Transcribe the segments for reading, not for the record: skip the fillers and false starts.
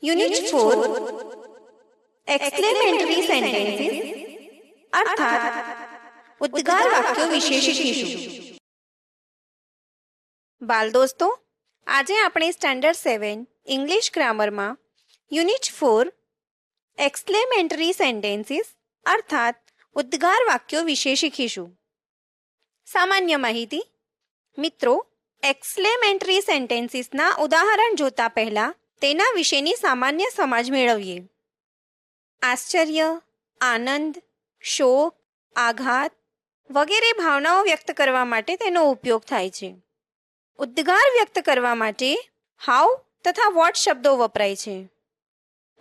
Unit 4 exclamatory sentences અર્થાત ઉદ્ગાર વાક્યો વિશે શીખીશું. બાલ દોસ્તો, આજે આપણે સ્ટાન્ડર્ડ 7 ઇંગ્લિશ ગ્રામરમાં યુનિટ 4 એક્સક્લેમેટરી સેન્ટેન્સીસ અર્થાત ઉદ્ગાર વાક્યો વિશે શીખીશું. સામાન્ય માહિતી. મિત્રો, એક્સક્લેમેટરી સેન્ટેન્સીસના ઉદાહરણ જોતા પહેલા તેના વિશેની સામાન્ય સમજ મેળવીએ. આશ્ચર્ય, આનંદ, શોક, આઘાત વગેરે ભાવનાઓ વ્યક્ત કરવા માટે તેનો ઉપયોગ થાય છે. ઉદ્ગાર વ્યક્ત કરવા માટે હાઉ તથા વોટ શબ્દો વપરાય છે.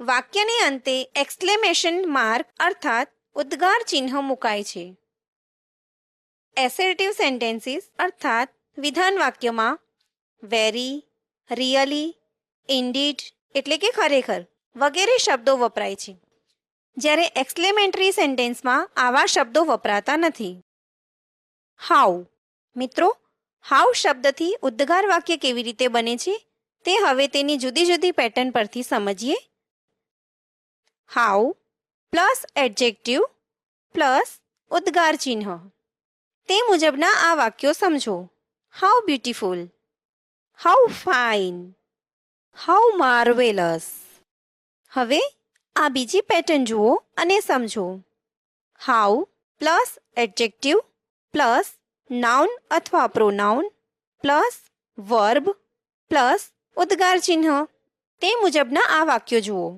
વાક્યને અંતે એક્સક્લેમેશન માર્ક અર્થાત ઉદ્ગાર ચિહ્ન મુકાય છે. એસર્ટિવ સેન્ટેન્સીસ અર્થાત વિધાન વાક્યમાં વેરી, રિયલી, ઇન્ડીડ એટલે કે ખરેખર વગેરે શબ્દો વપરાય છે, જ્યારે એક્સક્લેમેટરી સેન્ટેન્સમાં આવા શબ્દો વપરાતા નથી. હાઉ. મિત્રો, હાઉ શબ્દથી ઉદ્ગાર વાક્ય કેવી રીતે બને છે તે હવે તેની જુદી જુદી પેટર્ન પરથી સમજીએ. હાઉ પ્લસ એડજેક્ટિવ પ્લસ ઉદ્ગાર ચિહ્ન. તે મુજબના આ વાક્યો સમજો. How beautiful, how fine, how marvellous. હવે આ બીજી પેટર્ન જુઓ અને સમજો. How plus adjective plus noun અથવા પ્રોનાઉન પ્લસ વર્બ પ્લસ ઉદ્ગાર ચિહ્ન. તે મુજબના આ વાક્યો જુઓ.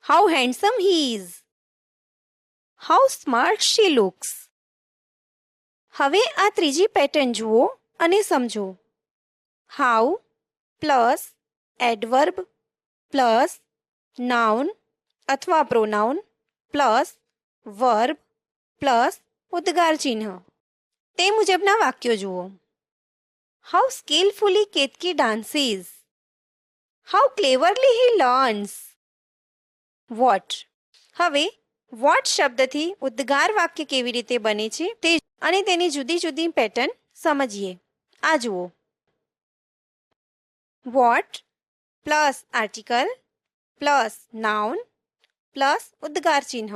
How handsome he is, how smart she looks. હવે આ ત્રીજી પેટર્ન જુઓ અને સમજો. How plus adverb plus noun અથવા પ્રોનાઉન પ્લસ વર્બ પ્લસ ઉદ્ગાર ચિહ્ન. તે મુજબના વાક્યો જુઓ. How skilfully Ketaki dances, how cleverly he learns. What. હવે વોટ શબ્દથી ઉદ્ગાર વાક્ય કેવી રીતે બને છે તે અને તેની જુદી જુદી પેટર્ન સમજીએ. આ જુઓ. What plus article plus noun plus ઉદ્ગાર ચિહ્ન.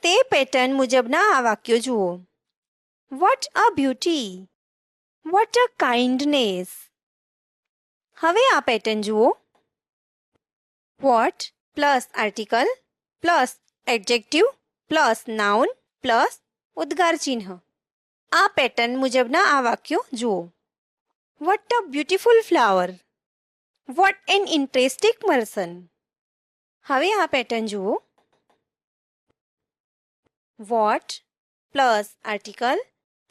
તે પેટર્ન મુજબના આ વાક્યો જુઓ. What a beauty, what a kindness. હવે આ પેટર્ન જુઓ. What plus article plus adjective plus noun plus ઉદ્ગાર ચિહ્ન. આ પેટર્ન મુજબના આ વાક્યો જુઓ. What a beautiful flower, what an interesting person. હવે આ પેટર્ન જુઓ. What plus article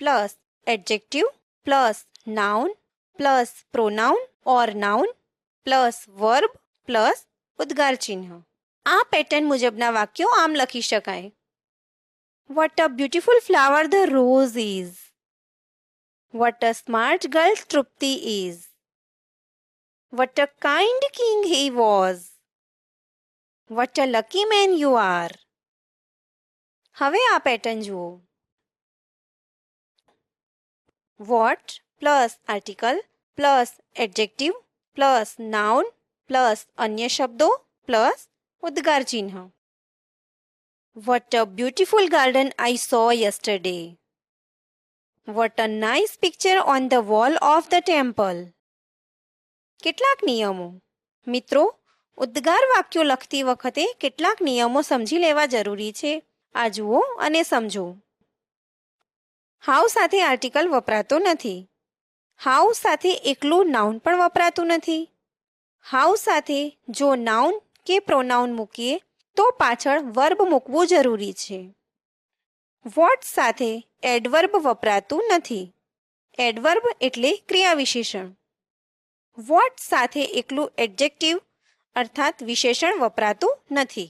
plus adjective plus noun plus pronoun or noun plus verb plus ઉદ્ગાર ચિહ્ન. આ પેટર્ન મુજબના વાક્યો આમ લખી શકાય. What a beautiful flower the rose is, what a smart girl Trupti is, what a kind king he was, what a lucky man you are. હવે આ પેટર્ન જુઓ. What plus article plus adjective plus noun plus અન્ય શબ્દો plus ઉદ્ગાર ચિહ્ન. What a beautiful garden I saw yesterday, what a nice picture on the wall of the temple. કેટલાક નિયમો. મિત્રો, ઉદ્ગાર વાક્યો લખતી વખતે કેટલાક નિયમો સમજી લેવા જરૂરી છે. આ જુઓ અને સમજો. હાઉ સાથે આર્ટિકલ વપરાતો નથી. હાઉ સાથે એકલું નાઉન પણ વપરાતું નથી. હાઉ સાથે જો નાઉન કે પ્રોનાઉન મૂકીએ તો પાછળ વર્બ મૂકવું જરૂરી છે. વોટ સાથે એડવર્બ વપરાતું નથી. એડવર્બ એટલે ક્રિયા વિશેષણ. વોટ સાથે એકલું એડજેક્ટિવ અર્થાત વિશેષણ વપરાતું નથી.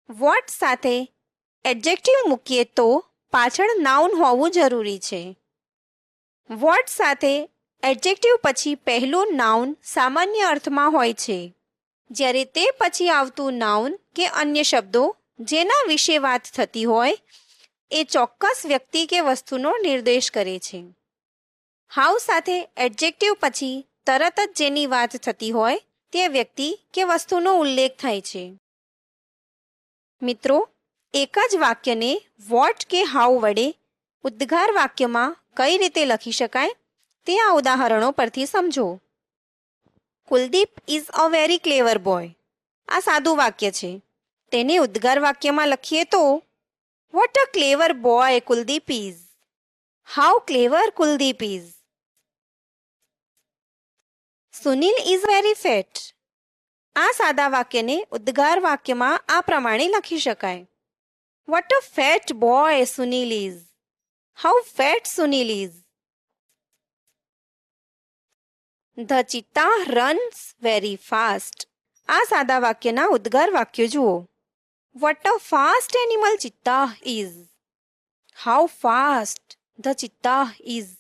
વોટ સાથે એડજેક્ટિવ મૂકીએ તો પાછળ નાઉન હોવું જરૂરી છે. વોટ સાથે એડજેક્ટિવ પછી પહેલું નાઉન સામાન્ય અર્થમાં હોય છે, જ્યારે તે પછી આવતું નાઉન કે અન્ય શબ્દો જેના વિશે વાત થતી હોય એ ચોક્કસ વ્યક્તિ કે વસ્તુનો નિર્દેશ કરે છે. હાઉ સાથે એડજેક્ટિવ પછી તરત જ જેની વાત થતી હોય તે વ્યક્તિ કે વસ્તુનો ઉલ્લેખ થાય છે. મિત્રો, એક જ વાક્યને વોટ કે હાઉ વડે ઉદ્ગાર વાક્યમાં કઈ રીતે લખી શકાય તે આ ઉદાહરણો પરથી સમજો. Kuldeep is a very clever boy. આ સાદું વાક્ય છે. તેને ઉદ્ગાર વાક્યમાં લખીએ તો what a clever boy Kuldeep is. How clever Kuldeep is. Sunil is very fat. આ સાદા વાક્યને ઉદ્ગાર વાક્યમાં આ પ્રમાણે લખી શકાય. What a fat boy Sunil is. How fat Sunil is. The cheetah runs very fast. આ સાદા વાક્યના ઉદ્ગાર વાક્યો જુઓ. What a fast animal cheetah is. How fast the cheetah is.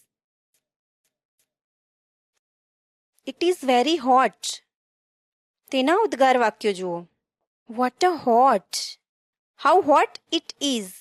It is very hot. તેના ઉદ્ગાર વાક્યો જુઓ. What a hot. How hot it is.